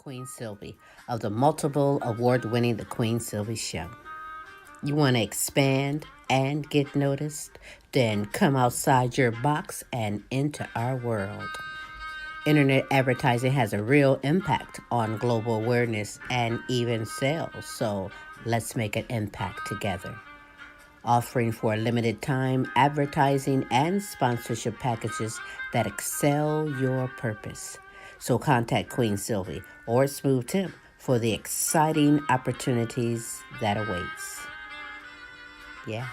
Queen Sylvie of the multiple award-winning The Queen Sylvie Show. You want to expand and get noticed? Then come outside your box and into our world. Internet advertising has a real impact on global awareness and even sales, so let's make an impact together. Offering for a limited time advertising and sponsorship packages that excel your purpose. So contact Queen Sylvie or Smooth Tim for the exciting opportunities that awaits. Yeah.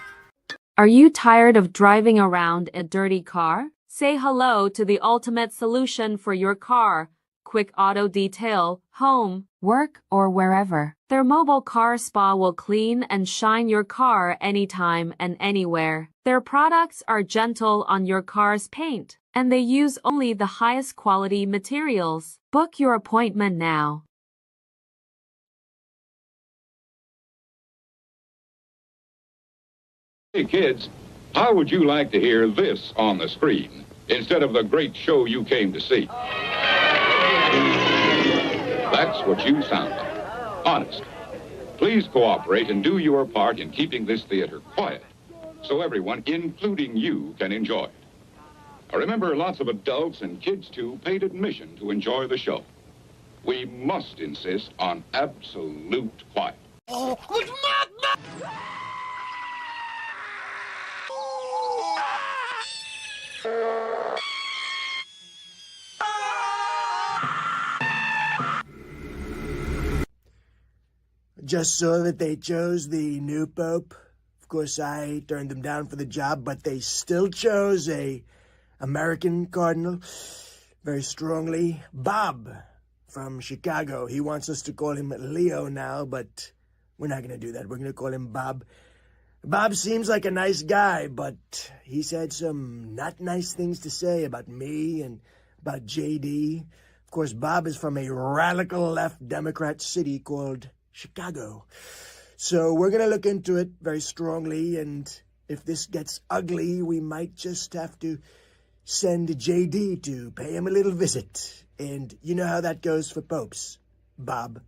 Are you tired of driving around a dirty car? Say hello to the ultimate solution for your car. Quick Auto Detail, home, work, or wherever. Their mobile car spa will clean and shine your car anytime and anywhere. Their products are gentle on your car's paint, and they use only the highest quality materials. Book your appointment now. Hey kids, how would you like to hear this on the screen instead of the great show you came to see? That's what you sound like. Honest. Please cooperate and do your part in keeping this theater quiet so everyone, including you, can enjoy it. Now remember, lots of adults and kids, too, paid admission to enjoy the show. We must insist on absolute quiet. Oh, just saw that they chose the new pope. Of course, I turned them down for the job, but they still chose a American cardinal very strongly. Bob from Chicago. He wants us to call him Leo now, but we're not going to do that. We're going to call him Bob. Bob seems like a nice guy, but he's had some not nice things to say about me and about JD. Of course, Bob is from a radical left Democrat city called Chicago. So we're going to look into it very strongly, and if this gets ugly, we might just have to send JD to pay him a little visit. And you know how that goes for popes, Bob.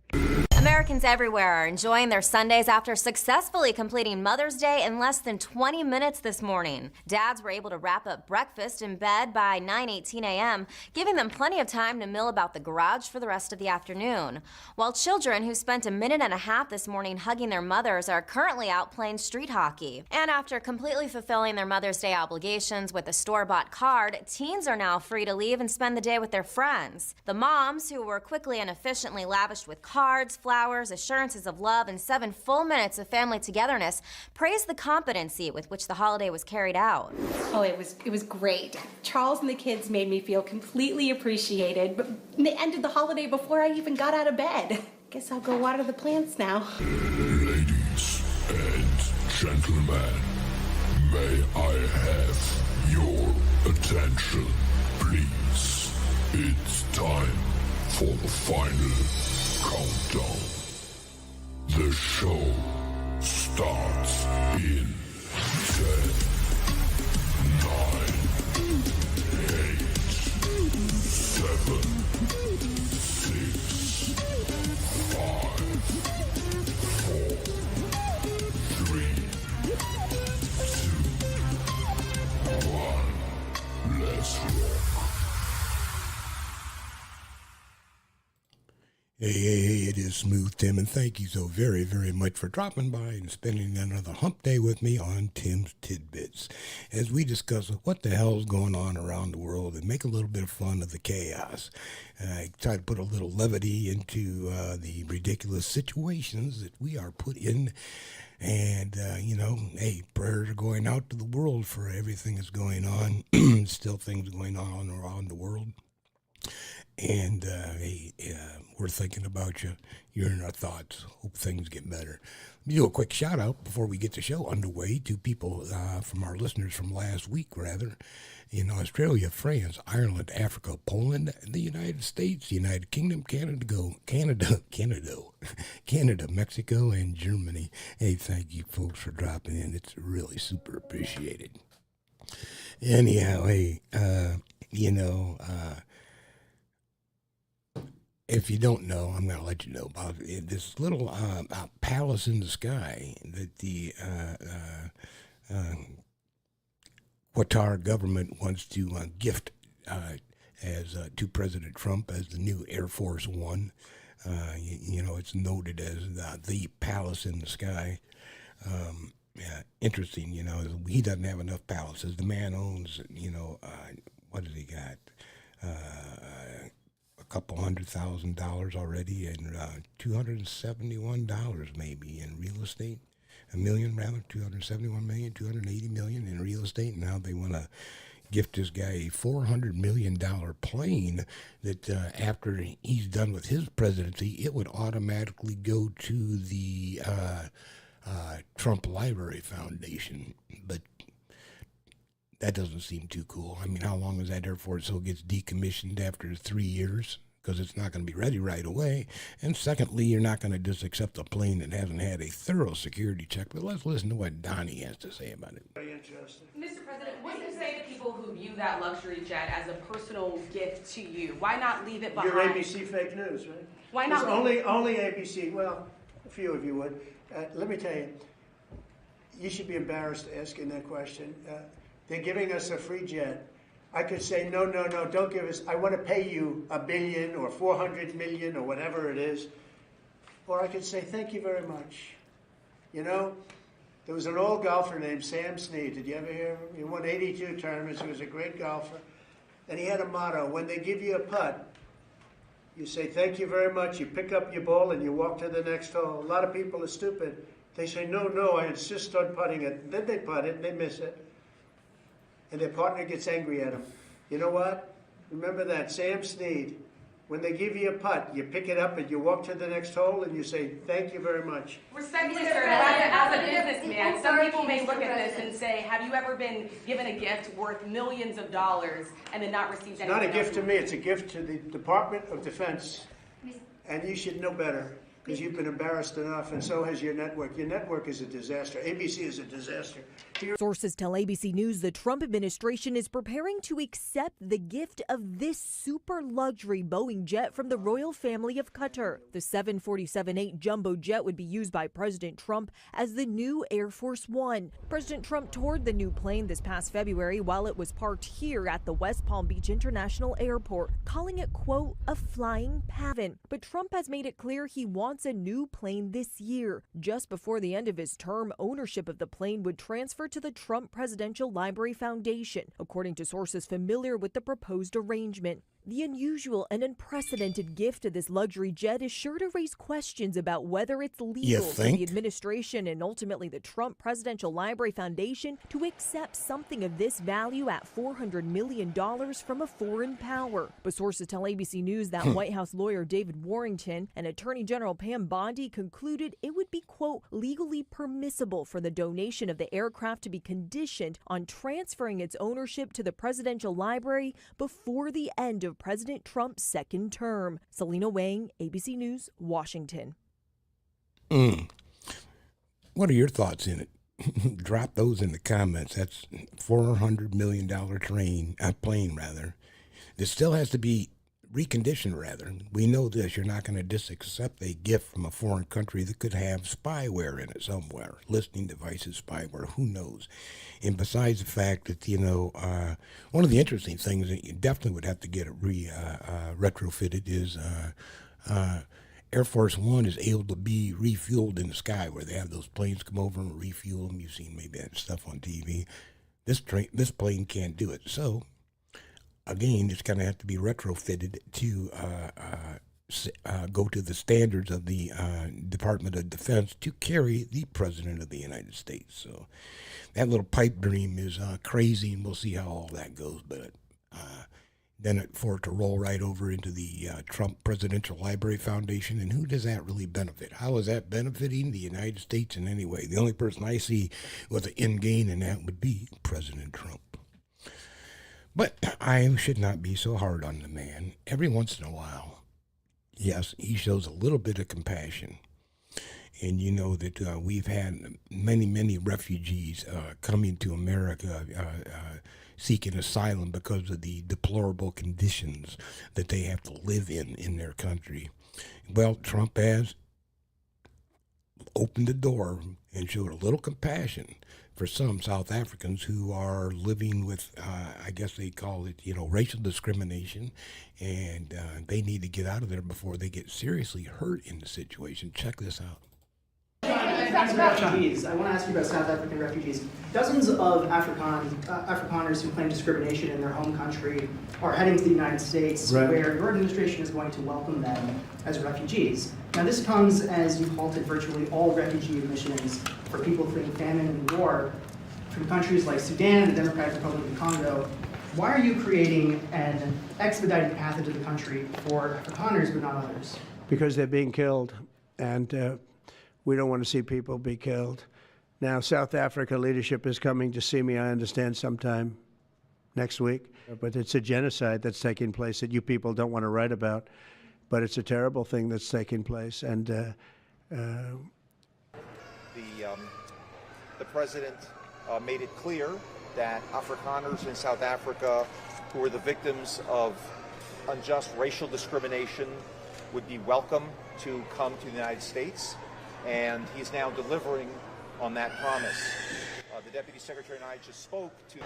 Americans everywhere are enjoying their Sundays after successfully completing Mother's Day in less than 20 minutes this morning. Dads were able to wrap up breakfast in bed by 9:18 a.m., giving them plenty of time to mill about the garage for the rest of the afternoon. While children who spent a minute and a half this morning hugging their mothers are currently out playing street hockey. And after completely fulfilling their Mother's Day obligations with a store-bought card, teens are now free to leave and spend the day with their friends. The moms, who were quickly and efficiently lavished with cards, flowers, assurances of love, and 7 full minutes of family togetherness, praised the competency with which the holiday was carried out. Oh, it was great. Charles and the kids made me feel completely appreciated, but they ended the holiday before I even got out of bed. Guess I'll go water the plants now. Ladies and gentlemen, may I have your attention, please? It's time for the final countdown. The show starts in 10, 9, 8, 7, 6, 5, 4, 3, 2, 1. Let's rock. Hey, it is Smooth Tim, and thank you so very, very much for dropping by and spending another hump day with me on Tim's Tidbits, as we discuss what the hell's going on around the world and make a little bit of fun of the chaos. I try to put a little levity into the ridiculous situations that we are put in, and, hey, prayers are going out to the world for everything that's going on. Still things going on around the world. And we're thinking about you. You're in our thoughts. Hope things get better. Let me do a quick shout out before we get the show underway to people from our listeners from last week, rather, in Australia, France, Ireland, Africa, Poland, the United States, the United Kingdom, Canada, Mexico, and Germany. Hey, thank you folks for dropping in. It's really super appreciated. Anyhow, hey, If you don't know, I'm going to let you know about this little palace in the sky that the Qatar government wants to gift as to President Trump as the new Air Force One. You know, it's noted as the palace in the sky. Yeah, interesting. You know, he doesn't have enough palaces. The man owns, you know, what has he got? A couple $100,000 already, and $271 maybe in real estate. A million rather, 271 million, 280 million in real estate. Now they want to gift this guy a $400 million plane that after he's done with his presidency, it would automatically go to the Trump Library Foundation. But that doesn't seem too cool. I mean, how long is that Air Force so it gets decommissioned after 3 years? Because it's not going to be ready right away. And secondly, you're not going to just accept a plane that hasn't had a thorough security check. But let's listen to what Donnie has to say about it. Very interesting. Mr. President, what do you say to people who view that luxury jet as a personal gift to you? Why not leave it behind? You're ABC fake news, right? Why not? Only ABC. Well, a few of you would. Let me tell you, you should be embarrassed asking that question. They're giving us a free jet. I could say, no, don't give us, I want to pay you $1 billion or 400 million or whatever it is. Or I could say, thank you very much. You know, there was an old golfer named Sam Snead. Did you ever hear of him? He won 82 tournaments. He was a great golfer. And he had a motto: when they give you a putt, you say, thank you very much. You pick up your ball and you walk to the next hole. A lot of people are stupid. They say, no, I insist on putting it. Then they putt it and they miss it. And their partner gets angry at them. You know what? Remember that, Sam Snead. When they give you a putt, you pick it up and you walk to the next hole and you say, thank you very much. Respectfully, sir, as a businessman, some people may look at this and say, have you ever been given a gift worth millions of dollars and then not received anything? It's not a gift to me. It's a gift to the Department of Defense. And you should know better, because you've been embarrassed enough, and so has your network. Your network is a disaster. ABC is a disaster. Sources tell ABC News the Trump administration is preparing to accept the gift of this super luxury Boeing jet from the royal family of Qatar. The 747-8 jumbo jet would be used by President Trump as the new Air Force One. President Trump toured the new plane this past February while it was parked here at the West Palm Beach International Airport, calling it, quote, a flying pavilion. But Trump has made it clear he wants a new plane this year. Just before the end of his term, ownership of the plane would transfer to the Trump Presidential Library Foundation, according to sources familiar with the proposed arrangement. The unusual and unprecedented gift of this luxury jet is sure to raise questions about whether it's legal for the administration and ultimately the Trump Presidential Library Foundation to accept something of this value at $400 million from a foreign power. But sources tell ABC News that White House lawyer David Warrington and Attorney General Pam Bondi concluded it would be, quote, legally permissible for the donation of the aircraft to be conditioned on transferring its ownership to the Presidential Library before the end of President Trump's second term. Selena Wang, ABC News, Washington. What are your thoughts in it? Drop those in the comments. That's $400 million plane. This still has to be reconditioned, rather. We know this. You're not going to just accept a gift from a foreign country that could have spyware in it somewhere. Listening devices, spyware, who knows? And besides the fact that, you know, one of the interesting things that you definitely would have to get it retrofitted is Air Force One is able to be refueled in the sky, where they have those planes come over and refuel them. You've seen maybe that stuff on TV. This plane can't do it. So, again, it's going to have to be retrofitted to go to the standards of the Department of Defense to carry the President of the United States. So that little pipe dream is crazy, and we'll see how all that goes. But then for it to roll right over into the Trump Presidential Library Foundation, and who does that really benefit? How is that benefiting the United States in any way? The only person I see with an end gain in that would be President Trump. But I should not be so hard on the man. Every once in a while, yes, he shows a little bit of compassion. And you know that we've had many refugees coming to America seeking asylum because of the deplorable conditions that they have to live in their country. Well, Trump has opened the door and showed a little compassion for some South Africans who are living with, I guess they call it, racial discrimination, and they need to get out of there before they get seriously hurt in the situation. Check this out. Refugees. I want to ask you about South African refugees. Dozens of Afrikaners who claim discrimination in their home country are heading to the United States, Right. where your administration is going to welcome them as refugees. Now, this comes as you've halted virtually all refugee admissions for people fleeing famine and war from countries like Sudan and the Democratic Republic of Congo. Why are you creating an expedited path into the country for Afrikaners but not others? Because they're being killed, and we don't want to see people be killed. Now, South Africa leadership is coming to see me, I understand, sometime next week. But it's a genocide that's taking place that you people don't want to write about. But it's a terrible thing that's taking place. And the president made it clear that Afrikaners in South Africa who were the victims of unjust racial discrimination would be welcome to come to the United States. And he's now delivering on that promise. The Deputy Secretary and I just spoke to...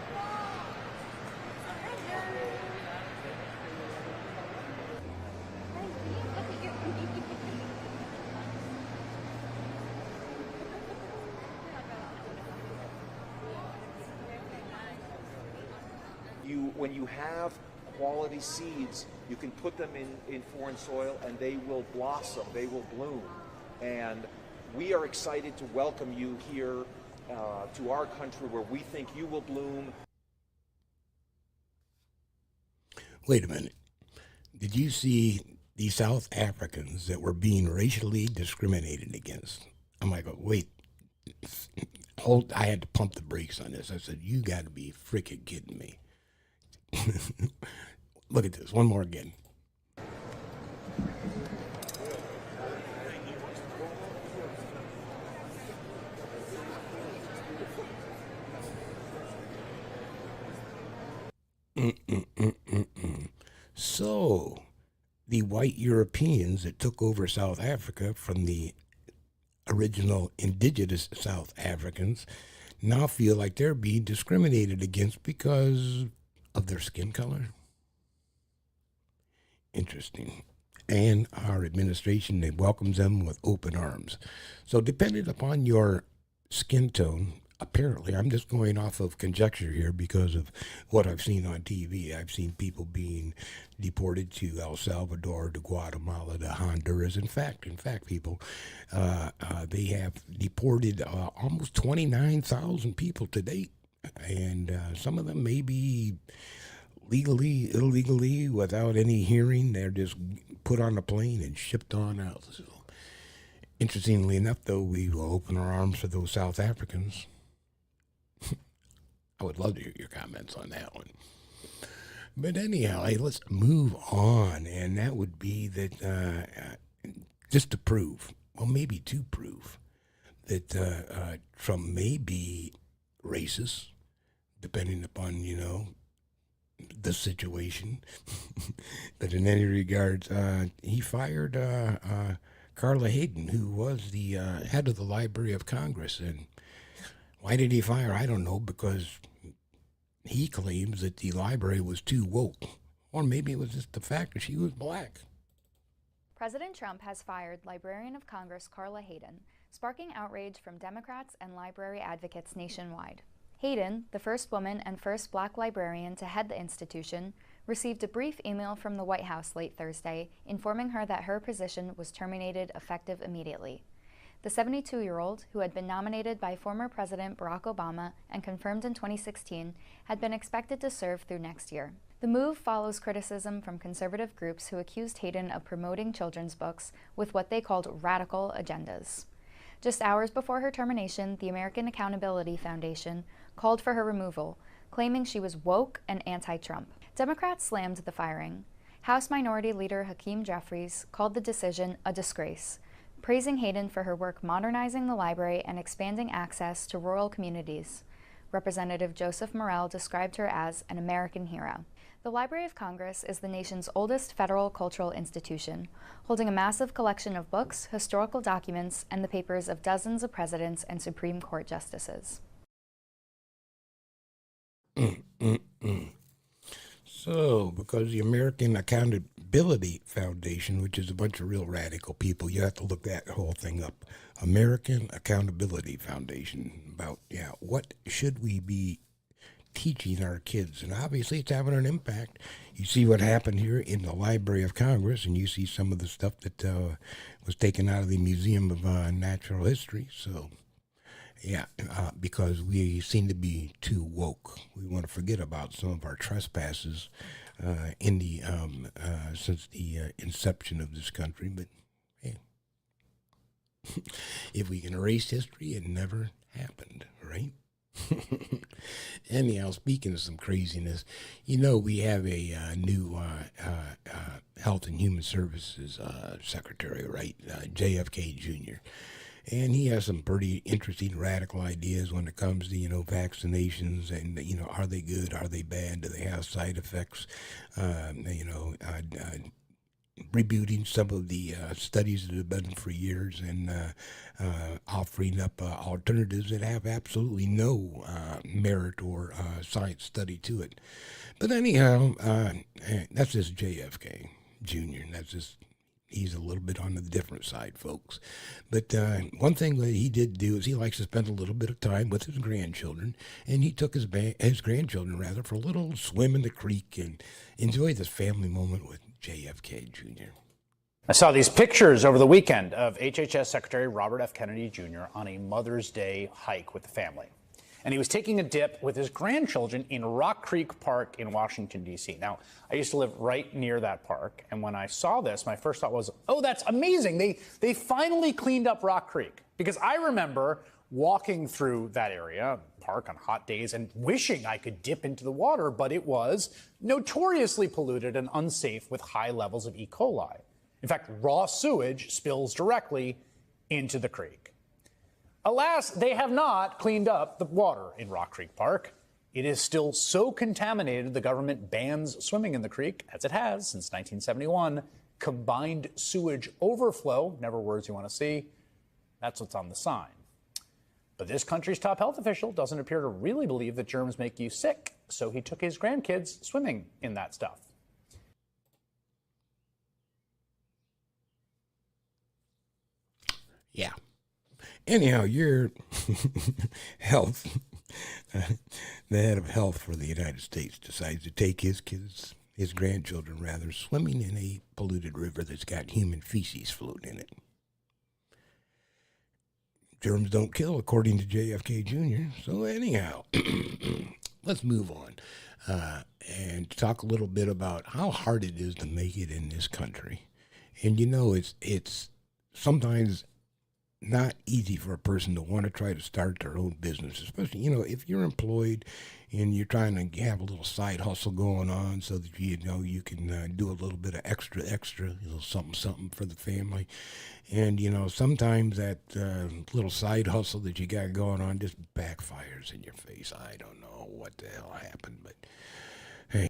When you have quality seeds, you can put them in foreign soil and they will blossom, they will bloom. And we are excited to welcome you here to our country where we think you will bloom. Wait a minute. Did you see the South Africans that were being racially discriminated against? I'm like, wait, I had to pump the brakes on this. I said, you got to be freaking kidding me. Look at this, one more again. So, the white Europeans that took over South Africa from the original indigenous South Africans now feel like they're being discriminated against because of their skin color. Interesting. And our administration, they welcomes them with open arms. So depending upon your skin tone, apparently, I'm just going off of conjecture here because of what I've seen on TV. I've seen people being deported to El Salvador, to Guatemala, to Honduras. In fact, people, they have deported almost 29,000 people to date. And some of them may be legally, illegally, without any hearing. They're just put on a plane and shipped on out. So, interestingly enough, though, we will open our arms for those South Africans. I would love to hear your comments on that one. But anyhow, hey, let's move on. And that would be that just to prove, well, maybe to prove, that Trump may be racist, depending upon, the situation. But in any regards, he fired Carla Hayden, who was the head of the Library of Congress. And why did he fire? I don't know, because he claims that the library was too woke. Or maybe it was just the fact that she was black. President Trump has fired Librarian of Congress Carla Hayden, sparking outrage from Democrats and library advocates nationwide. Hayden, the first woman and first black librarian to head the institution, received a brief email from the White House late Thursday informing her that her position was terminated effective immediately. The 72-year-old, who had been nominated by former President Barack Obama and confirmed in 2016, had been expected to serve through next year. The move follows criticism from conservative groups who accused Hayden of promoting children's books with what they called radical agendas. Just hours before her termination, the American Accountability Foundation called for her removal, claiming she was woke and anti-Trump. Democrats slammed the firing. House Minority Leader Hakeem Jeffries called the decision a disgrace, praising Hayden for her work modernizing the library and expanding access to rural communities. Representative Joseph Morell described her as an American hero. The Library of Congress is the nation's oldest federal cultural institution, holding a massive collection of books, historical documents, and the papers of dozens of presidents and Supreme Court justices. So, because the American Accountability Foundation, which is a bunch of real radical people, you have to look that whole thing up. American Accountability Foundation, about, what should we be teaching our kids? And obviously it's having an impact. You see what happened here in the Library of Congress, and you see some of the stuff that was taken out of the Museum of Natural History. So, because we seem to be too woke. We want to forget about some of our trespasses in the since the inception of this country. But hey, if we can erase history, it never happened, right? Anyhow, speaking of some craziness, we have a new Health and Human Services Secretary, right? JFK Jr. And he has some pretty interesting radical ideas when it comes to, vaccinations and, are they good? Are they bad? Do they have side effects? Rebooting some of the studies that have been for years and offering up alternatives that have absolutely no merit or science study to it. But anyhow, that's just JFK Jr. He's a little bit on the different side, folks. But one thing that he did do is he likes to spend a little bit of time with his grandchildren, and he took his grandchildren for a little swim in the creek and enjoy this family moment with JFK Jr. I saw these pictures over the weekend of HHS Secretary Robert F. Kennedy Jr. on a Mother's Day hike with the family. And he was taking a dip with his grandchildren in Rock Creek Park in Washington, D.C. Now, I used to live right near that park, and when I saw this, my first thought was, oh, that's amazing. They finally cleaned up Rock Creek. Because I remember walking through that area, park on hot days, and wishing I could dip into the water, but it was notoriously polluted and unsafe with high levels of E. coli. In fact, raw sewage spills directly into the creek. Alas, they have not cleaned up the water in Rock Creek Park. It is still so contaminated the government bans swimming in the creek, as it has since 1971. Combined sewage overflow, never words you want to see. That's what's on the sign. But this country's top health official doesn't appear to really believe that germs make you sick, so he took his grandkids swimming in that stuff. Yeah. Anyhow, your health, the head of health for the United States decides to take his grandchildren, swimming in a polluted river that's got human feces floating in it. Germs don't kill, according to JFK Jr. So anyhow, let's move on and talk a little bit about how hard it is to make it in this country. And it's sometimes not easy for a person to want to try to start their own business, especially, if you're employed and you're trying to have a little side hustle going on so that, you can do a little bit of extra, something for the family. And, sometimes that little side hustle that you got going on just backfires in your face. I don't know what the hell happened, but hey.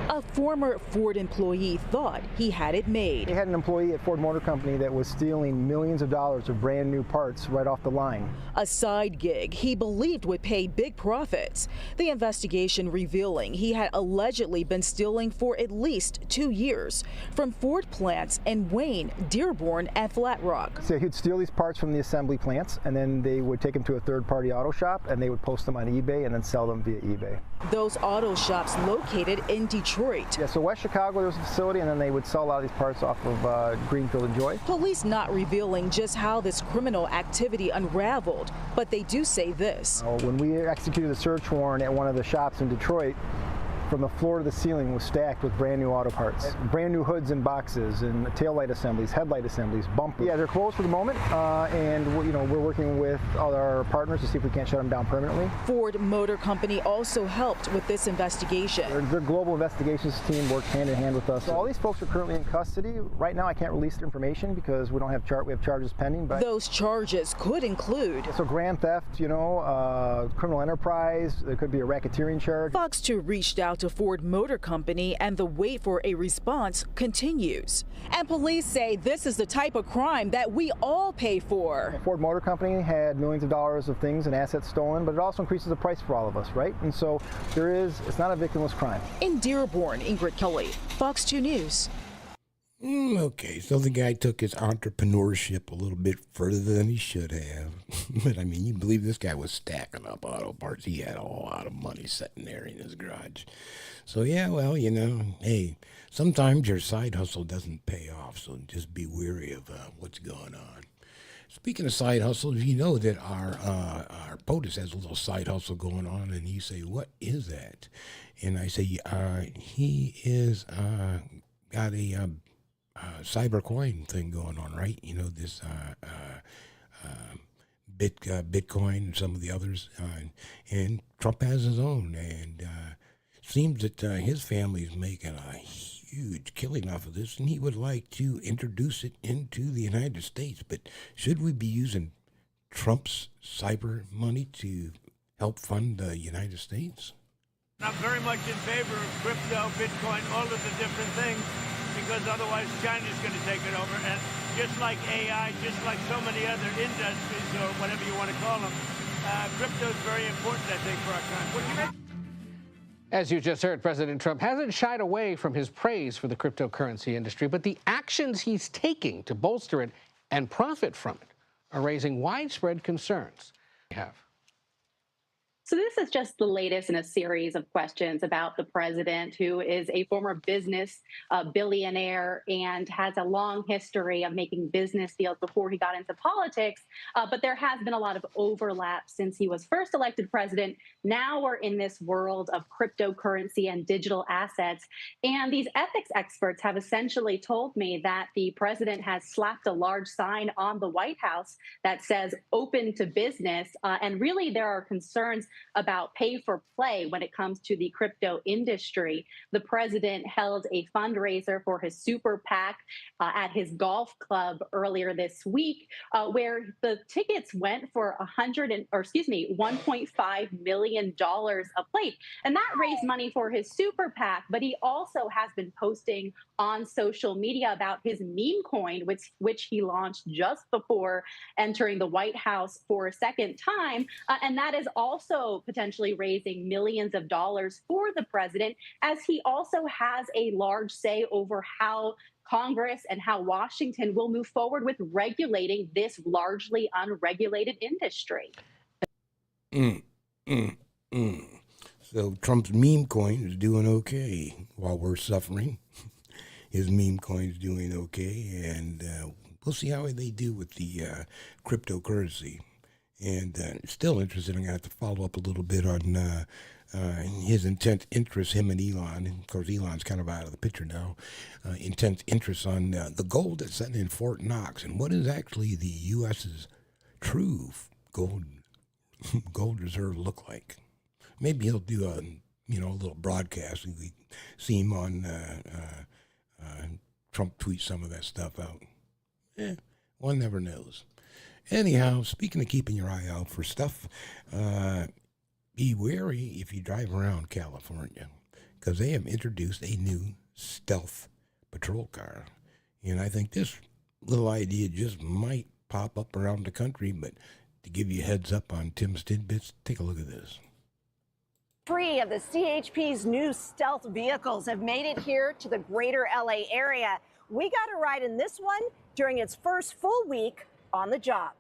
A former Ford employee thought he had it made. He had an employee at Ford Motor Company that was stealing millions of dollars of brand new parts right off the line. A side gig he believed would pay big profits. The investigation revealing he had allegedly been stealing for at least 2 years from Ford plants in Wayne, Dearborn, and Flat Rock. So he'd steal these parts from the assembly plants, and then they would take them to a third-party auto shop, and they would post them on eBay and then sell them via eBay. Those auto shops located in Detroit. Yeah, so West Chicago, there was a facility, and then they would sell a lot of these parts off of Greenfield and Joy. Police not revealing just how this criminal activity unraveled, but they do say this. When we executed a search warrant at one of the shops in Detroit, from the floor to the ceiling was stacked with brand new auto parts. Brand new hoods and boxes and taillight assemblies, headlight assemblies, bumpers. Yeah, they're closed for the moment, and we're working with all our partners to see if we can't shut them down permanently. Ford Motor Company also helped with this investigation. Their global investigations team works hand in hand with us. So all these folks are currently in custody. Right now I can't release their information because we have charges pending. But those charges could include grand theft, criminal enterprise. There could be a racketeering charge. Fox 2 reached out to Ford Motor Company, and the wait for a response continues. And police say this is the type of crime that we all pay for. Ford Motor Company had millions of dollars of things and assets stolen, but it also increases the price for all of us, right? And so it's not a victimless crime. In Dearborn, Ingrid Kelly, Fox 2 News. Okay, so the guy took his entrepreneurship a little bit further than he should have. But, I mean, you believe this guy was stacking up auto parts. He had a lot of money sitting there in his garage. So, yeah, well, hey, sometimes your side hustle doesn't pay off, so just be wary of what's going on. Speaking of side hustles, you know that our POTUS has a little side hustle going on, and you say, what is that? And I say, he is got a cybercoin thing going on, right? This Bitcoin and some of the others, and Trump has his own, and seems that his family is making a huge killing off of this, and he would like to introduce it into the United States. But should we be using Trump's cyber money to help fund the United States? I'm very much in favor of crypto, Bitcoin, all of the different things, because otherwise China's going to take it over. And just like AI, just like so many other industries, or whatever you want to call them, crypto is very important, I think, for our country. As you just heard, President Trump hasn't shied away from his praise for the cryptocurrency industry, but the actions he's taking to bolster it and profit from it are raising widespread concerns. So this is just the latest in a series of questions about the president, who is a former business billionaire and has a long history of making business deals before he got into politics. But there has been a lot of overlap since he was first elected president. Now we're in this world of cryptocurrency and digital assets. And these ethics experts have essentially told me that the president has slapped a large sign on the White House that says open to business. And really, there are concerns about pay for play when it comes to the crypto industry. The president held a fundraiser for his super PAC at his golf club earlier this week, where the tickets went for $1.5 million a plate. And that raised money for his super PAC, but he also has been posting on social media about his meme coin, which he launched just before entering the White House for a second time. And that is also potentially raising millions of dollars for the president, as he also has a large say over how Congress and how Washington will move forward with regulating this largely unregulated industry. So Trump's meme coin is doing okay while we're suffering. His meme coin is doing okay, and we'll see how they do with the cryptocurrency. And still interested. I'm going to have to follow up a little bit on his intense interest, him and Elon. And of course, Elon's kind of out of the picture now. Intense interest on the gold that's sitting in Fort Knox, and what is actually the U.S.'s true gold reserve look like. Maybe he'll do a little broadcast, and we see him on Trump tweet some of that stuff out. One never knows. Anyhow, speaking of keeping your eye out for stuff, be wary if you drive around California, because they have introduced a new stealth patrol car. And I think this little idea just might pop up around the country, but to give you a heads up on Tim's Tidbits, take a look at this. 3 of the CHP's new stealth vehicles have made it here to the greater LA area. We got a ride in this one during its first full week on the job.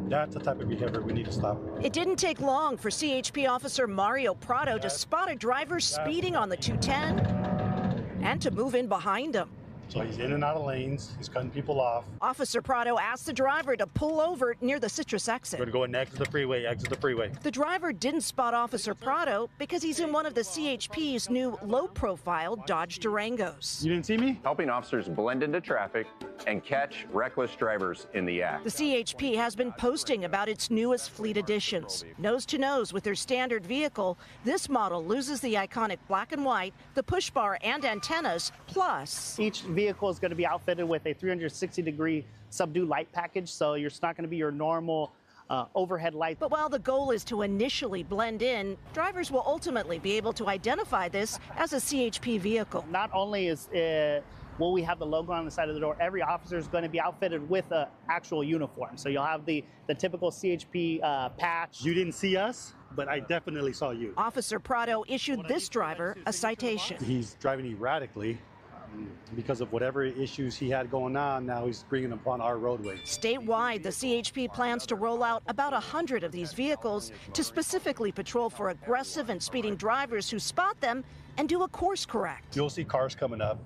That's the type of behavior we need to stop. It didn't take long for CHP officer Mario Prado to spot a driver speeding on the 210 and to move in behind him. So he's in and out of lanes. He's cutting people off. Officer Prado asked the driver to pull over near the Citrus exit. We're going to go and exit the freeway, exit the freeway. The driver didn't spot Officer Prado because he's in one of the CHP's new low-profile Dodge Durangos. You didn't see me? Helping officers blend into traffic and catch reckless drivers in the act. The CHP has been posting about its newest fleet additions. Nose to nose with their standard vehicle, this model loses the iconic black and white, the push bar and antennas, plus each vehicle is going to be outfitted with a 360-degree subdue light package, so it's not going to be your normal overhead light. But while the goal is to initially blend in, drivers will ultimately be able to identify this as a CHP vehicle. Not only will we have the logo on the side of the door, every officer is going to be outfitted with an actual uniform. So you'll have the typical CHP patch. You didn't see us, but I definitely saw you. Officer Prado issued this driver a citation. He's driving erratically. Because of whatever issues he had going on, now he's bringing them upon our roadway. Statewide, the CHP plans to roll out about 100 of these vehicles to specifically patrol for aggressive and speeding drivers who spot them and do a course correct. You'll see cars coming up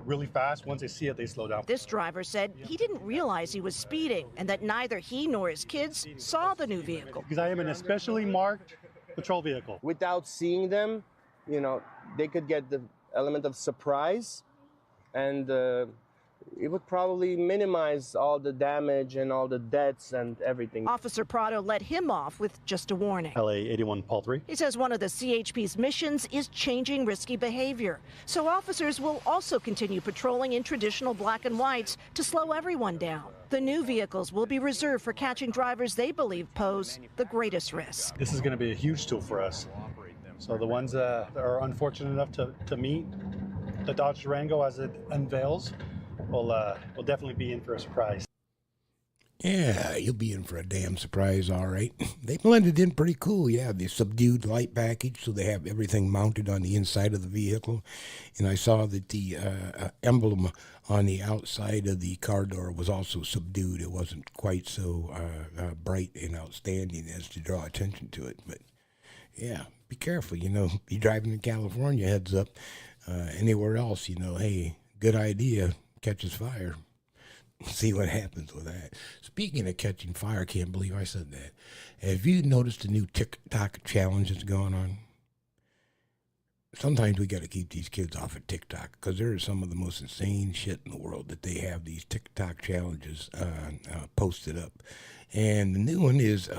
really fast. Once they see it, they slow down. This driver said he didn't realize he was speeding and that neither he nor his kids saw the new vehicle. Because I am an especially marked patrol vehicle. Without seeing them, they could get the element of surprise, and it would probably minimize all the damage and all the deaths and everything. Officer Prado let him off with just a warning. LA 81 Paul 3. He says one of the CHP's missions is changing risky behavior. So officers will also continue patrolling in traditional black and whites to slow everyone down. The new vehicles will be reserved for catching drivers they believe pose the greatest risk. This is going to be a huge tool for us. So the ones that are unfortunate enough to meet the Dodge Durango as it unveils will definitely be in for a surprise. Yeah, you'll be in for a damn surprise, all right. They blended in pretty cool, yeah. The subdued light package, so they have everything mounted on the inside of the vehicle. And I saw that the emblem on the outside of the car door was also subdued. It wasn't quite so bright and outstanding as to draw attention to it. But, yeah, be careful, you're driving to California, heads up. Anywhere else, hey, good idea, catches fire. See what happens with that. Speaking of catching fire, can't believe I said that. Have you noticed the new TikTok challenge that's going on? Sometimes we got to keep these kids off of TikTok because there is some of the most insane shit in the world that they have these TikTok challenges posted up. And the new one is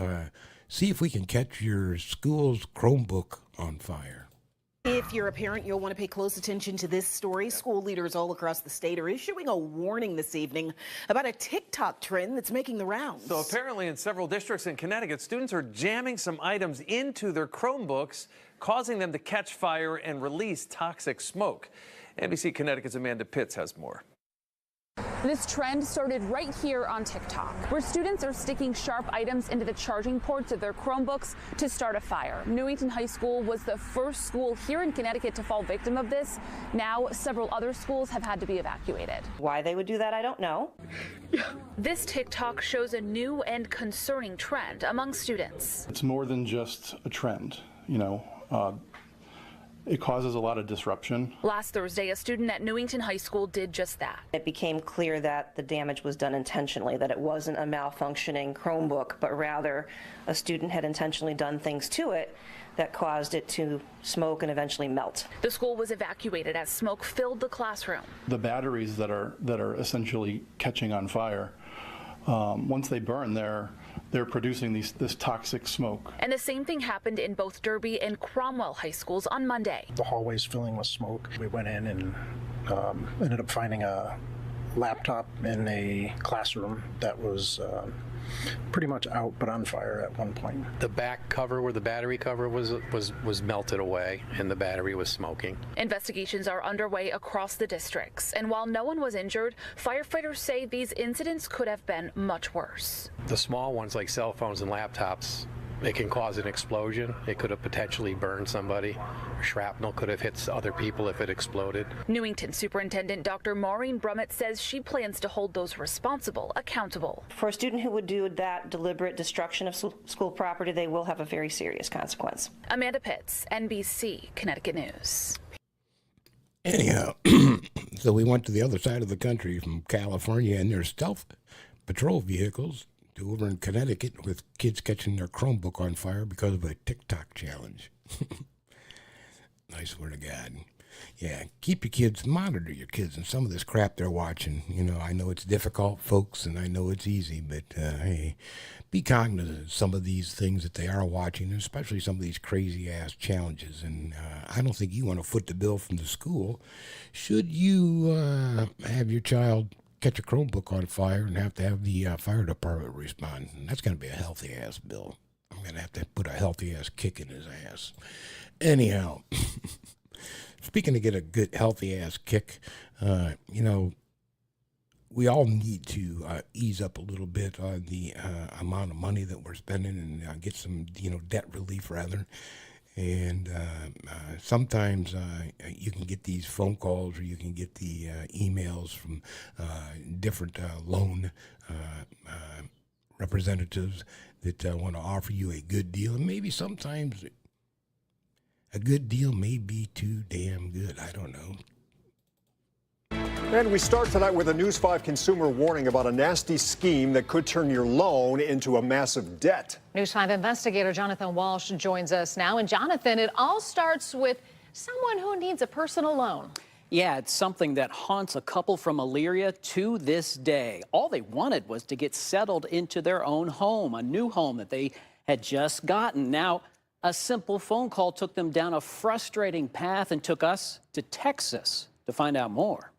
see if we can catch your school's Chromebook on fire. If you're a parent, you'll want to pay close attention to this story. School leaders all across the state are issuing a warning this evening about a TikTok trend that's making the rounds. So apparently in several districts in Connecticut, students are jamming some items into their Chromebooks, causing them to catch fire and release toxic smoke. NBC Connecticut's Amanda Pitts has more. This trend started right here on TikTok, where students are sticking sharp items into the charging ports of their Chromebooks to start a fire. Newington High School was the first school here in Connecticut to fall victim of this. Now, several other schools have had to be evacuated. Why they would do that, I don't know. This TikTok shows a new and concerning trend among students. It's more than just a trend, It causes a lot of disruption. Last Thursday, a student at Newington High School did just that. It became clear that the damage was done intentionally, that it wasn't a malfunctioning Chromebook, but rather a student had intentionally done things to it that caused it to smoke and eventually melt. The school was evacuated as smoke filled the classroom. The batteries that are essentially catching on fire, once they burn, they're producing this toxic smoke. And the same thing happened in both Derby and Cromwell high schools on Monday. The hallways filling with smoke. We went in and ended up finding a laptop in a classroom that was pretty much out but on fire at one point. The back cover where the battery cover was melted away and the battery was smoking. Investigations are underway across the districts, and while no one was injured, firefighters say these incidents could have been much worse. The small ones like cell phones and laptops, it can cause an explosion. It could have potentially burned somebody. Shrapnel could have hit other people if it exploded. Newington Superintendent Dr. Maureen Brummett says she plans to hold those responsible accountable. For a student who would do that deliberate destruction of school property, they will have a very serious consequence. Amanda Pitts, NBC, Connecticut News. Anyhow, so we went to the other side of the country from California, and there's stealth patrol vehicles over in Connecticut with kids catching their Chromebook on fire because of a TikTok challenge. I swear to God. Yeah, keep your kids, monitor your kids and some of this crap they're watching. You know, I know it's difficult, folks, and I know it's easy, but hey, be cognizant of some of these things that they are watching, especially some of these crazy-ass challenges. And I don't think you want to foot the bill from the school. Should you have your child catch a Chromebook on fire and have to have the fire department respond? And that's going to be a healthy-ass bill. I'm going to have to put a healthy-ass kick in his ass. Anyhow, speaking of get a good, healthy-ass kick, you know, we all need to ease up a little bit on the amount of money that we're spending and get some, you know, debt relief rather. And sometimes you can get these phone calls or you can get the emails from different loan representatives that want to offer you a good deal. And maybe sometimes a good deal may be too damn good. I don't know. And we start tonight with a News 5 consumer warning about a nasty scheme that could turn your loan into a massive debt. News 5 investigator Jonathan Walsh joins us now. And Jonathan, it all starts with someone who needs a personal loan. Yeah, it's something that haunts a couple from Elyria to this day. All they wanted was to get settled into their own home, a new home that they had just gotten. Now, a simple phone call took them down a frustrating path and took us to Texas to find out more.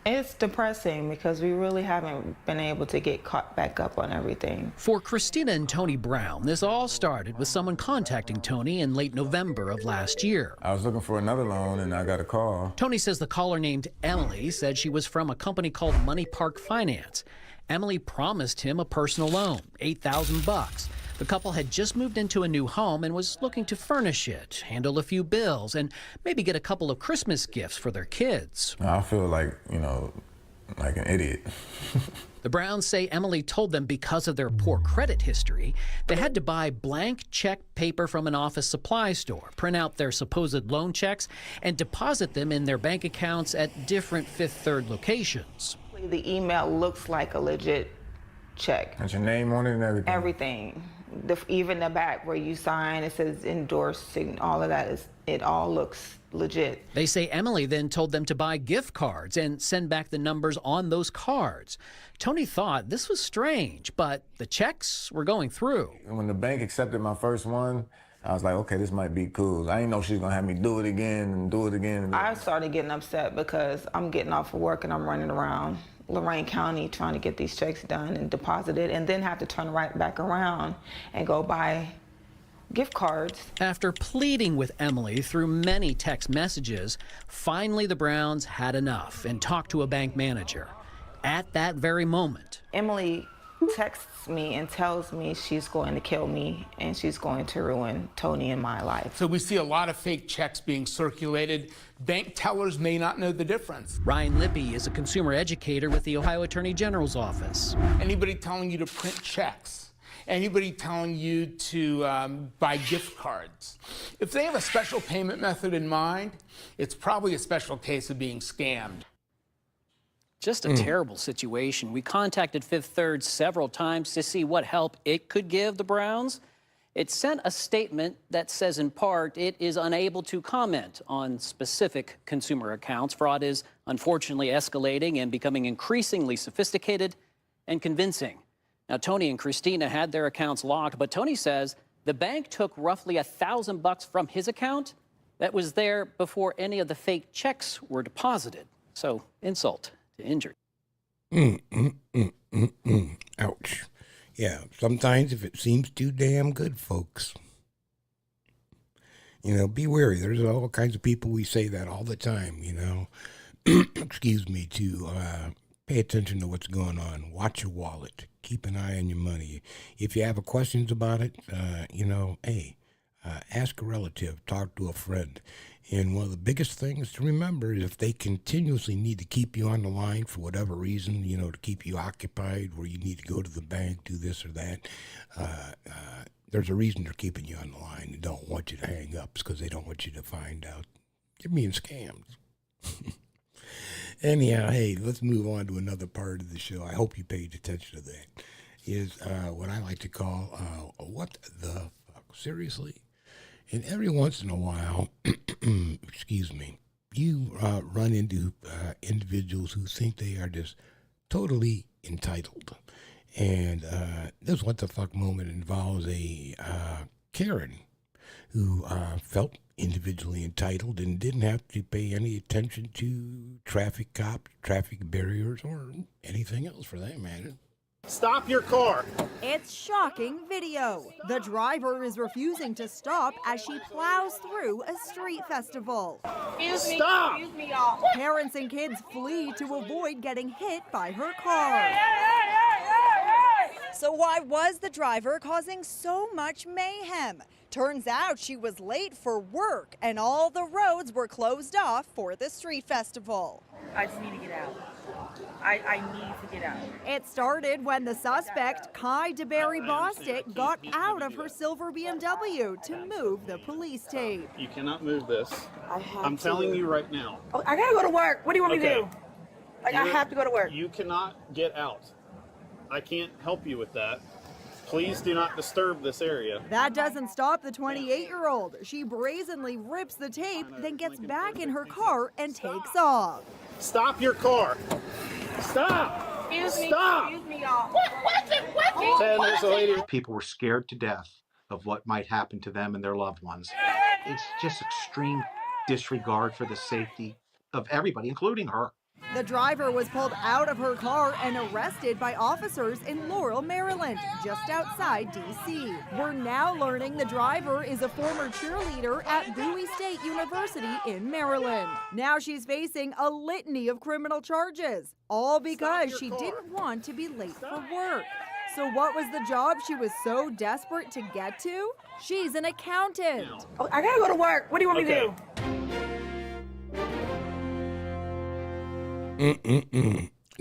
It's depressing because we really haven't been able to get caught back up on everything. For Christina and Tony Brown, this all started with someone contacting Tony in late November of last year. I was looking for another loan and I got a call. Tony says the caller named Emily said she was from a company called Money Park Finance. Emily promised him a personal loan, $8,000. The couple had just moved into a new home and was looking to furnish it, handle a few bills, and maybe get a couple of Christmas gifts for their kids. I feel like, you know, like an idiot. The Browns say Emily told them because of their poor credit history, they had to buy blank check paper from an office supply store, print out their supposed loan checks, and deposit them in their bank accounts at different Fifth Third locations. The email looks like a legit check. Has your name on it and everything? Everything. Even the back where you sign, it says endorsed, all of that, it all looks legit. They say Emily then told them to buy gift cards and send back the numbers on those cards. Tony thought this was strange, but the checks were going through. When the bank accepted my first one, I was like, okay, this might be cool. I didn't know she was gonna have me do it again and do it again. I started getting upset because I'm getting off of work and I'm running around Lorain County trying to get these checks done and deposited, and then have to turn right back around and go buy gift cards. After pleading with Emily through many text messages, finally the Browns had enough and talked to a bank manager. At that very moment, Emily texts me and tells me she's going to kill me and she's going to ruin Tony and my life. So we see a lot of fake checks being circulated. Bank tellers may not know the difference. Ryan Lippy is a consumer educator with the Ohio Attorney General's office. Anybody telling you to print checks, anybody telling you to buy gift cards, if they have a special payment method in mind, it's probably a special case of being scammed. Just a terrible situation. We contacted Fifth Third several times to see what help it could give the Browns. It sent a statement that says, in part, it is unable to comment on specific consumer accounts. Fraud is unfortunately escalating and becoming increasingly sophisticated and convincing. Now, Tony and Christina had their accounts locked, but Tony says the bank took roughly $1,000 from his account that was there before any of the fake checks were deposited. So, insult to injury. Ouch. Yeah, sometimes if it seems too damn good, folks, you know, be wary. There's all kinds of people, we say that all the time, you know, excuse me, to pay attention to what's going on. Watch your wallet. Keep an eye on your money. If you have questions about it, you know, hey, ask a relative, talk to a friend. And one of the biggest things to remember is if they continuously need to keep you on the line for whatever reason, you know, to keep you occupied, where you need to go to the bank, do this or that, there's a reason they're keeping you on the line. They don't want you to hang up because they don't want you to find out you're being scammed. Anyhow, hey, let's move on to another part of the show. I hope you paid attention to that. Is what I like to call what the fuck? Seriously? And every once in a while, excuse me, you run into individuals who think they are just totally entitled. And this what the fuck moment involves a Karen who felt individually entitled and didn't have to pay any attention to traffic cops, traffic barriers, or anything else for that matter. Stop your car. It's shocking video. The driver is refusing to stop as she plows through a street festival. Stop! Excuse me, y'all. Parents and kids flee to avoid getting hit by her car. So why was the driver causing so much mayhem? Turns out she was late for work and all the roads were closed off for the street festival. I just need to get out. I need to get out. It started when the suspect, Kai DeBerry Bostic, got out of her silver BMW to move the police tape. You cannot move this. I'm telling you right now. Oh, I gotta go to work. What do you want me to do? Like, I You- have to go to work. You cannot get out. I can't help you with that. Please do not disturb this area. That doesn't stop the 28-year-old. She brazenly rips the tape, then gets back in her car and takes off. Stop your car. Stop. Stop. Excuse me, y'all. There's a lady. People were scared to death of what might happen to them and their loved ones. It's just extreme disregard for the safety of everybody, including her. The driver was pulled out of her car and arrested by officers in Laurel, Maryland, just outside D.C. We're now learning the driver is a former cheerleader at Bowie State University in Maryland. Now she's facing a litany of criminal charges, all because she didn't want to be late for work. So what was the job she was so desperate to get to? She's an accountant. Oh, I gotta go to work. What do you want me to do?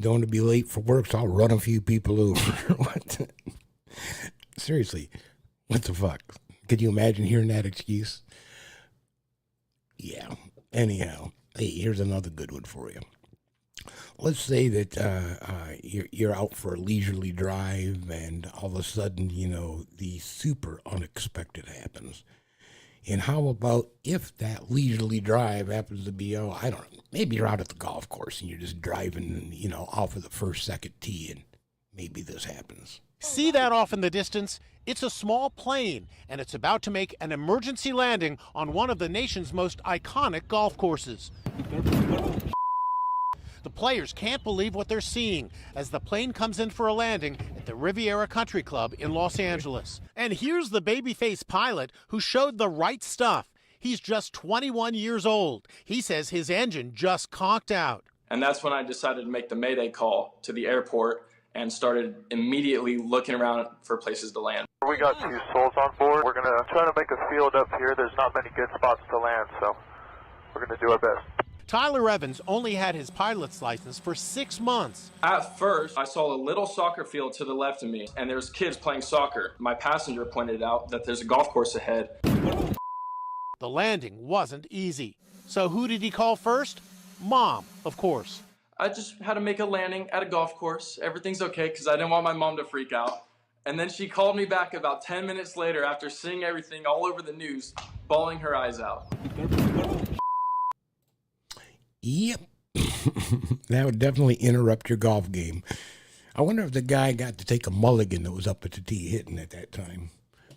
Don't want to be late for work, so I'll run a few people over. What? Seriously, what the fuck? Could you imagine hearing that excuse? Yeah. Anyhow, hey, here's another good one for you. Let's say that you're out for a leisurely drive, and all of a sudden, you know, the super unexpected happens. And how about if that leisurely drive happens to be, I don't know, maybe you're out at the golf course and you're just driving, you know, off of the first, second tee, and maybe this happens. See that off in the distance? It's a small plane, and it's about to make an emergency landing on one of the nation's most iconic golf courses. The players can't believe what they're seeing as the plane comes in for a landing at the Riviera Country Club in Los Angeles. And here's the babyface pilot who showed the right stuff. He's just 21 years old. He says his engine just conked out. And that's when I decided to make the Mayday call to the airport and started immediately looking around for places to land. We got 2 souls on board. We're going to try to make a field up here. There's not many good spots to land, so we're going to do our best. Tyler Evans only had his pilot's license for 6 months. At first, I saw a little soccer field to the left of me, and there's kids playing soccer. My passenger pointed out that there's a golf course ahead. The landing wasn't easy. So who did he call first? Mom, of course. I just had to make a landing at a golf course. Everything's okay because I didn't want my mom to freak out. And then she called me back about 10 minutes later after seeing everything all over the news, bawling her eyes out. Yep. That would definitely interrupt your golf game. I wonder if the guy got to take a mulligan that was up at the tee hitting at that time.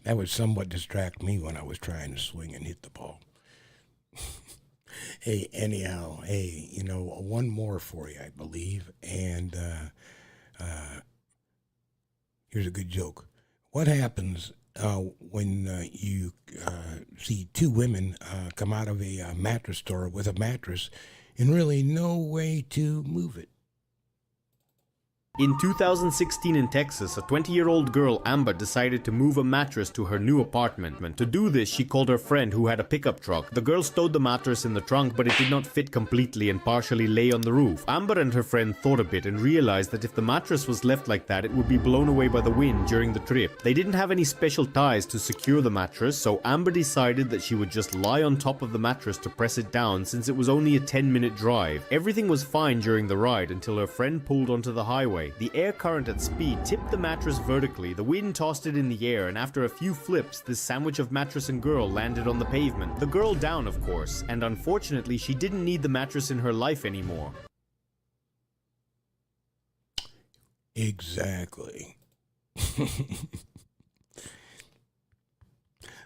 That would somewhat distract me when I was trying to swing and hit the ball. Hey, anyhow, hey, you know, one more for you, I believe. And here's a good joke. What happens when you see 2 women come out of a mattress store with a mattress and really no way to move it? In 2016 in Texas, a 20-year-old girl, Amber, decided to move a mattress to her new apartment. To do this, she called her friend who had a pickup truck. The girl stowed the mattress in the trunk, but it did not fit completely and partially lay on the roof. Amber and her friend thought a bit and realized that if the mattress was left like that, it would be blown away by the wind during the trip. They didn't have any special ties to secure the mattress, so Amber decided that she would just lie on top of the mattress to press it down since it was only a 10-minute drive. Everything was fine during the ride until her friend pulled onto the highway. The air current at speed tipped the mattress vertically, the wind tossed it in the air, and after a few flips, this sandwich of mattress and girl landed on the pavement. The girl down, of course, and unfortunately she didn't need the mattress in her life anymore. Exactly.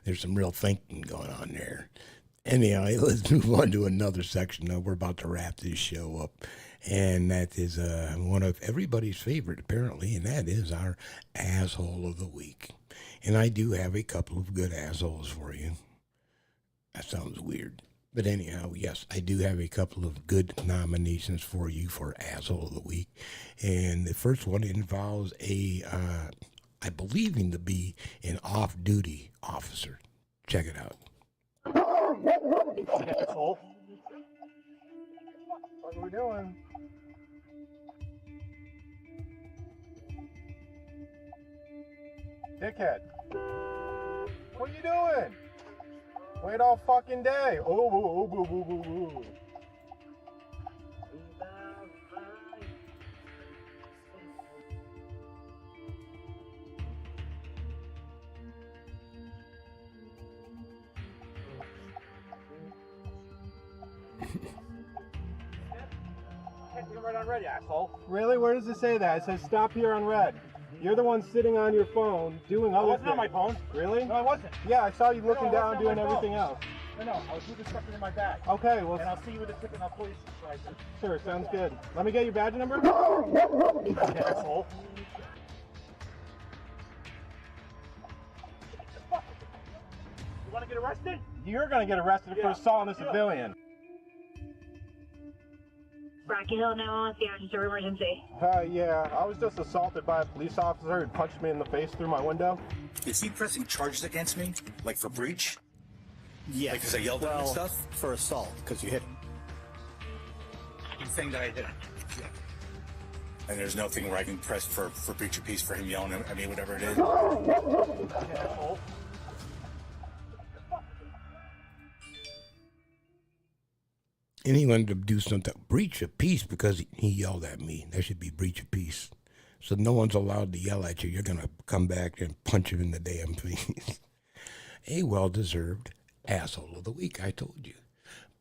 There's some real thinking going on there. Anyhow, let's move on to another section. Now we're about to wrap this show up. And that is one of everybody's favorite, apparently, and that is our asshole of the week. And I do have a couple of good assholes for you. That sounds weird. But anyhow, yes, I do have a couple of good nominations for you for asshole of the week. And the first one involves I believe him to be an off-duty officer. Check it out. Asshole. What are we doing? Dickhead. What are you doing? Wait all fucking day. Oh, boo, boo, boo, boo. You're right on red, asshole. Really? Where does it say that? It says stop here on red. You're the one sitting on your phone doing other things. I wasn't on my phone. Really? No, I wasn't. Yeah, I saw you looking down doing everything else. No, I was moving something in my bag. Okay, well... And I'll see you with a tip and I'll police license. Sure, sounds good. Let me get your badge number. Asshole. You want to get arrested? You're going to get arrested for assaulting a civilian. Rocky Hill 911, it's an emergency. Yeah, I was just assaulted by a police officer who punched me in the face through my window. Is he pressing charges against me? Like for breach? Yeah. Like because I yelled at him and stuff? For assault, because you hit him. He's saying that I hit him. Yeah. And there's nothing where I can press for breach of peace for him yelling at me, whatever it is. Asshole. And he wanted to do something, breach of peace, because he yelled at me. That should be breach of peace. So no one's allowed to yell at you. You're going to come back and punch him in the damn face. A well-deserved asshole of the week, I told you.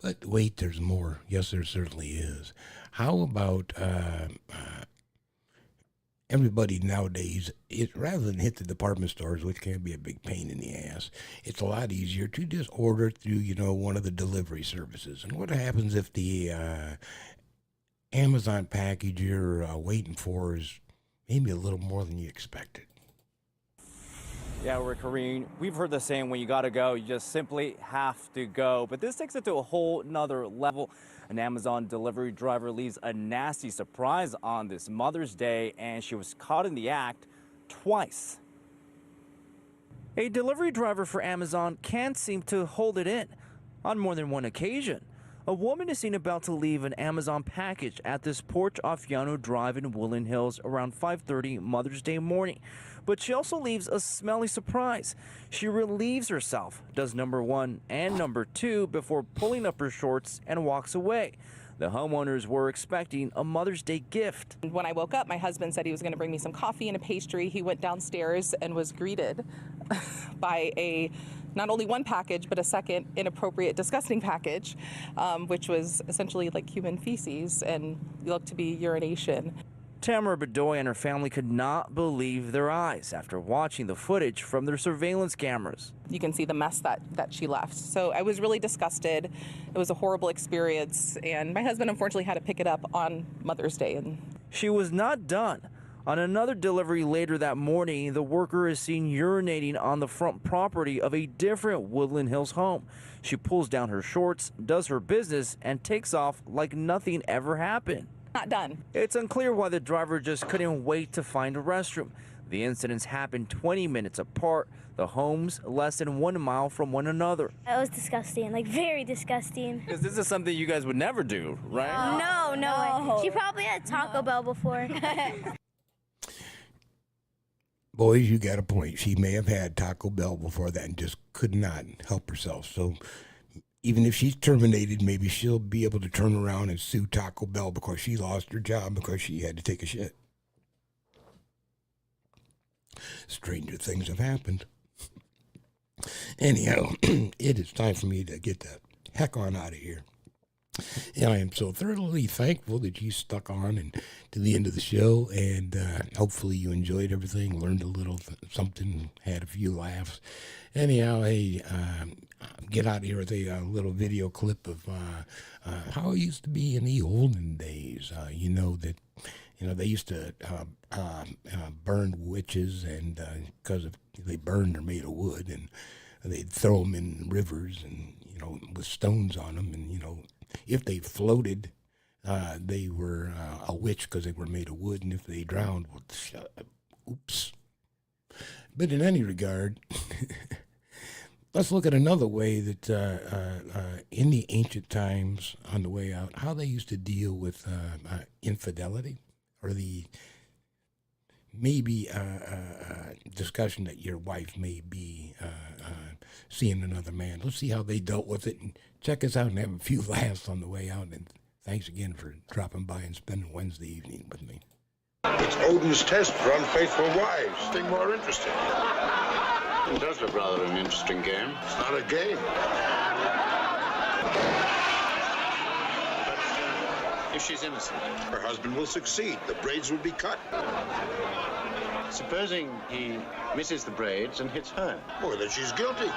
But wait, there's more. Yes, there certainly is. How about everybody nowadays, rather than hit the department stores, which can be a big pain in the ass, it's a lot easier to just order through, one of the delivery services. And what happens if the Amazon package you're waiting for is maybe a little more than you expected? Yeah, Rick Kareen, we've heard the saying, when you gotta go, you just simply have to go. But this takes it to a whole nother level. An Amazon delivery driver leaves a nasty surprise on this Mother's Day, and she was caught in the act twice. A delivery driver for Amazon can't seem to hold it in on more than one occasion. A woman is seen about to leave an Amazon package at this porch off Yano Drive in Woodland Hills around 5:30 Mother's Day morning. But she also leaves a smelly surprise. She relieves herself, does number one and number two before pulling up her shorts and walks away. The homeowners were expecting a Mother's Day gift. When I woke up, my husband said he was going to bring me some coffee and a pastry. He went downstairs and was greeted by not only one package, but a second inappropriate, disgusting package, which was essentially like human feces and looked to be urination. Tamara Bedoy and her family could not believe their eyes after watching the footage from their surveillance cameras. You can see the mess that she left. So I was really disgusted. It was a horrible experience, and my husband unfortunately had to pick it up on Mother's Day. And she was not done. On another delivery later that morning, the worker is seen urinating on the front property of a different Woodland Hills home. She pulls down her shorts, does her business, and takes off like nothing ever happened. Not done. It's unclear why the driver just couldn't wait to find a restroom. The incidents happened 20 minutes apart, the homes less than 1 mile from one another. That was disgusting, like very disgusting. Because this is something you guys would never do, right? No. She probably had Taco Bell before. Boys, you got a point. She may have had Taco Bell before that and just could not help herself. So even if she's terminated, maybe she'll be able to turn around and sue Taco Bell because she lost her job because she had to take a shit. Stranger things have happened. Anyhow, it is time for me to get the heck on out of here. And I am so thoroughly thankful that you stuck on and to the end of the show, and hopefully you enjoyed everything, learned a little something, had a few laughs. Anyhow, hey, get out of here with a little video clip of how it used to be in the olden days. They used to burn witches, and because they burned, they're made of wood, and they'd throw them in rivers, and with stones on them, and if they floated, they were a witch because they were made of wood, and if they drowned, oops. But in any regard, let's look at another way that in the ancient times, on the way out, how they used to deal with infidelity, or the maybe discussion that your wife may be seeing another man. Let's see how they dealt with it, and check us out and have a few laughs on the way out. And thanks again for dropping by and spending Wednesday evening with me. It's Odin's test for unfaithful wives. Something more interesting. It does look rather an interesting game. It's not a game. If she's innocent, her husband will succeed. The braids will be cut. Supposing he misses the braids and hits her. Well, then she's guilty. What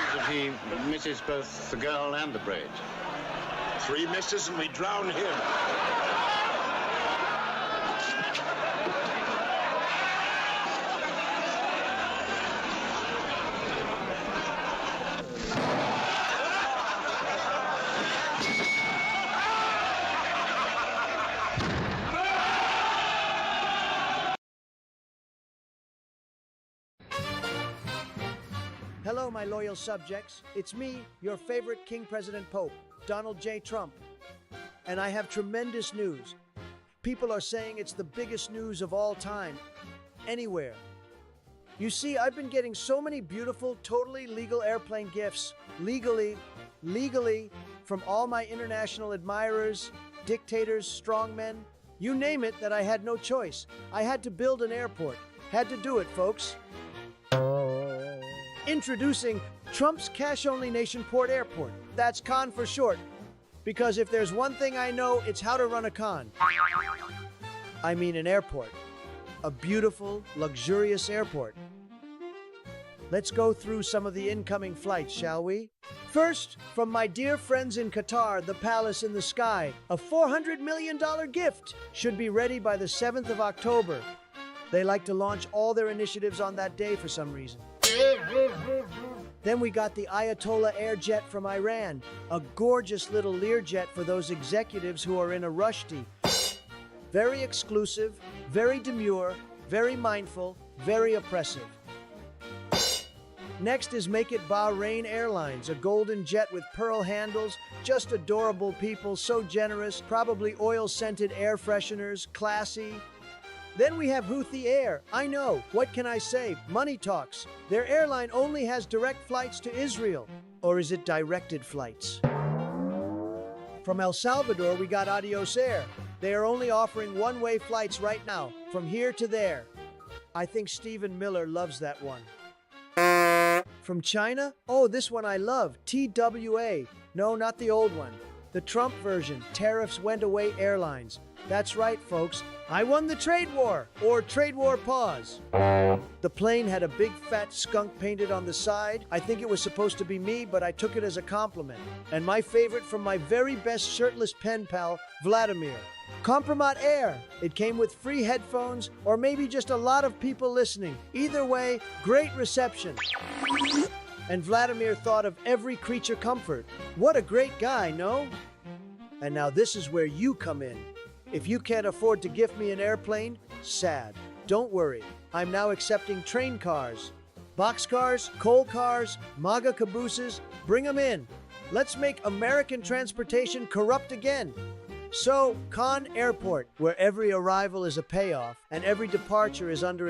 happens if he misses both the girl and the braids? 3 misses and we drown him. Hello, my loyal subjects. It's me, your favorite King President Pope, Donald J. Trump. And I have tremendous news. People are saying it's the biggest news of all time, anywhere. You see, I've been getting so many beautiful, totally legal airplane gifts, legally, from all my international admirers, dictators, strongmen, you name it, that I had no choice. I had to build an airport. Had to do it, folks. Introducing Trump's cash-only nation port airport. That's CON for short. Because if there's one thing I know, it's how to run a con. I mean an airport. A beautiful, luxurious airport. Let's go through some of the incoming flights, shall we? First, from my dear friends in Qatar, the Palace in the Sky, a $400 million gift should be ready by the 7th of October. They like to launch all their initiatives on that day for some reason. Then we got the Ayatollah Airjet from Iran, a gorgeous little Learjet for those executives who are in a rushdie. Very exclusive, very demure, very mindful, very oppressive. Next is Make It Bahrain Airlines, a golden jet with pearl handles, just adorable people, so generous, probably oil-scented air fresheners, classy. Then we have Houthi Air. I know, what can I say? Money talks. Their airline only has direct flights to Israel. Or is it directed flights? From El Salvador, we got Adios Air. They are only offering one-way flights right now, from here to there. I think Stephen Miller loves that one. From China? Oh, this one I love, TWA. No, not the old one. The Trump version, Tariffs Went Away Airlines. That's right, folks. I won the trade war, or trade war pause. The plane had a big fat skunk painted on the side. I think it was supposed to be me, but I took it as a compliment. And my favorite from my very best shirtless pen pal, Vladimir. Compromat Air. It came with free headphones, or maybe just a lot of people listening. Either way, great reception. And Vladimir thought of every creature comfort. What a great guy, no? And now this is where you come in. If you can't afford to gift me an airplane, sad. Don't worry, I'm now accepting train cars. Boxcars, coal cars, MAGA cabooses, bring them in. Let's make American transportation corrupt again. So, Con Airport, where every arrival is a payoff and every departure is under